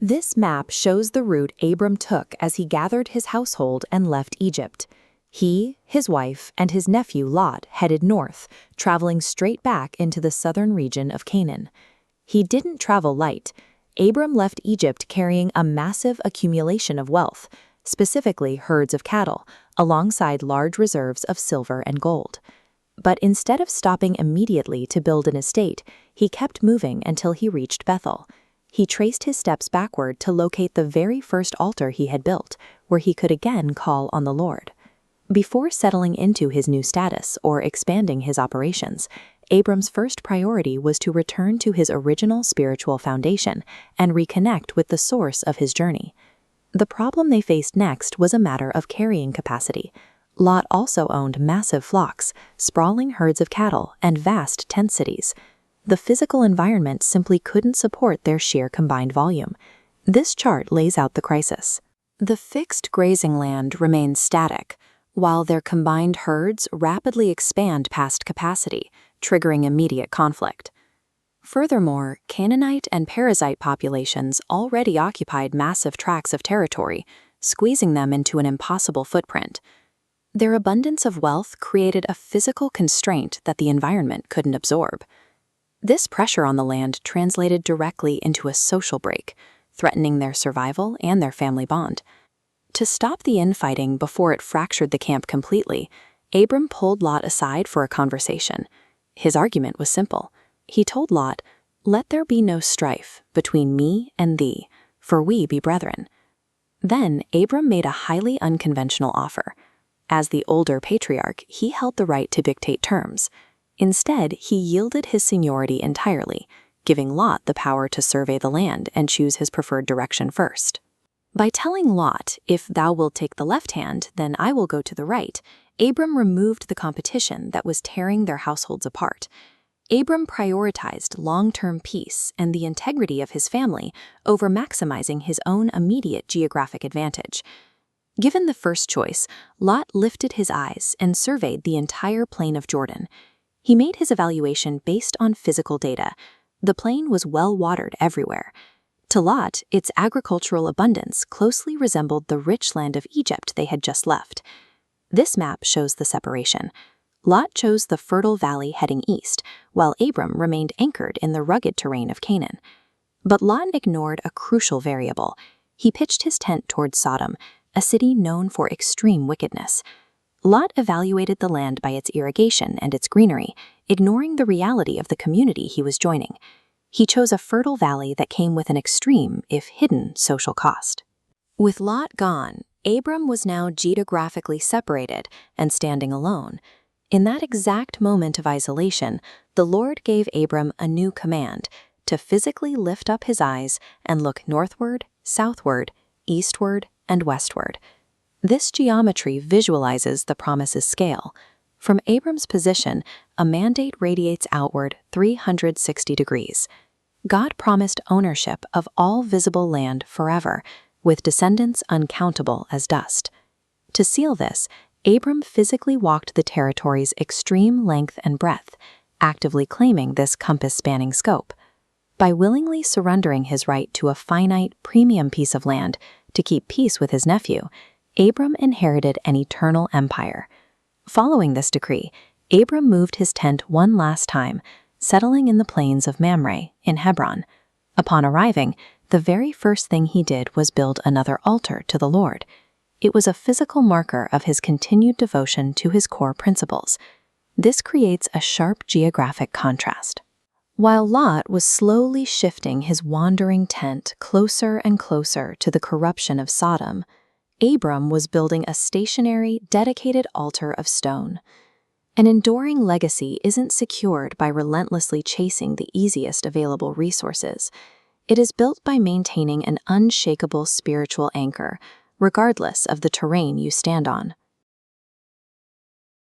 This map shows the route Abram took as he gathered his household and left Egypt. He, his wife, and his nephew Lot headed north, traveling straight back into the southern region of Canaan. He didn't travel light. Abram left Egypt carrying a massive accumulation of wealth, specifically herds of cattle, alongside large reserves of silver and gold. But instead of stopping immediately to build an estate, he kept moving until he reached Bethel. He traced his steps backward to locate the very first altar he had built, where he could again call on the Lord. Before settling into his new status or expanding his operations, Abram's first priority was to return to his original spiritual foundation and reconnect with the source of his journey. The problem they faced next was a matter of carrying capacity. Lot also owned massive flocks, sprawling herds of cattle, and vast tent cities. The physical environment simply couldn't support their sheer combined volume. This chart lays out the crisis. The fixed grazing land remains static, while their combined herds rapidly expand past capacity, triggering immediate conflict. Furthermore, Canaanite and Perizzite populations already occupied massive tracts of territory, squeezing them into an impossible footprint. Their abundance of wealth created a physical constraint that the environment couldn't absorb. This pressure on the land translated directly into a social break, threatening their survival and their family bond. To stop the infighting before it fractured the camp completely, Abram pulled Lot aside for a conversation. His argument was simple. He told Lot, "Let there be no strife between me and thee, for we be brethren." Then Abram made a highly unconventional offer. As the older patriarch, he held the right to dictate terms. Instead, he yielded his seniority entirely, giving Lot the power to survey the land and choose his preferred direction first. By telling Lot, "If thou wilt take the left hand, then I will go to the right," Abram removed the competition that was tearing their households apart. Abram prioritized long-term peace and the integrity of his family over maximizing his own immediate geographic advantage. Given the first choice, Lot lifted his eyes and surveyed the entire plain of Jordan. He made his evaluation based on physical data. The plain was well-watered everywhere. To Lot, its agricultural abundance closely resembled the rich land of Egypt they had just left. This map shows the separation. Lot chose the fertile valley heading east, while Abram remained anchored in the rugged terrain of Canaan. But Lot ignored a crucial variable. He pitched his tent toward Sodom, a city known for extreme wickedness. Lot evaluated the land by its irrigation and its greenery, ignoring the reality of the community he was joining. He chose a fertile valley that came with an extreme, if hidden, social cost. With Lot gone, Abram was now geographically separated and standing alone. In that exact moment of isolation, the Lord gave Abram a new command: to physically lift up his eyes and look northward, southward, eastward, and westward. This geometry visualizes the promise's scale. From Abram's position, a mandate radiates outward 360 degrees. God promised ownership of all visible land forever, with descendants uncountable as dust. To seal this, Abram physically walked the territory's extreme length and breadth, actively claiming this compass-spanning scope. By willingly surrendering his right to a finite, premium piece of land to keep peace with his nephew, Abram inherited an eternal empire. Following this decree, Abram moved his tent one last time, settling in the plains of Mamre in Hebron. Upon arriving, the very first thing he did was build another altar to the Lord. It was a physical marker of his continued devotion to his core principles. This creates a sharp geographic contrast. While Lot was slowly shifting his wandering tent closer and closer to the corruption of Sodom, Abram was building a stationary, dedicated altar of stone. An enduring legacy isn't secured by relentlessly chasing the easiest available resources. It is built by maintaining an unshakable spiritual anchor, regardless of the terrain you stand on.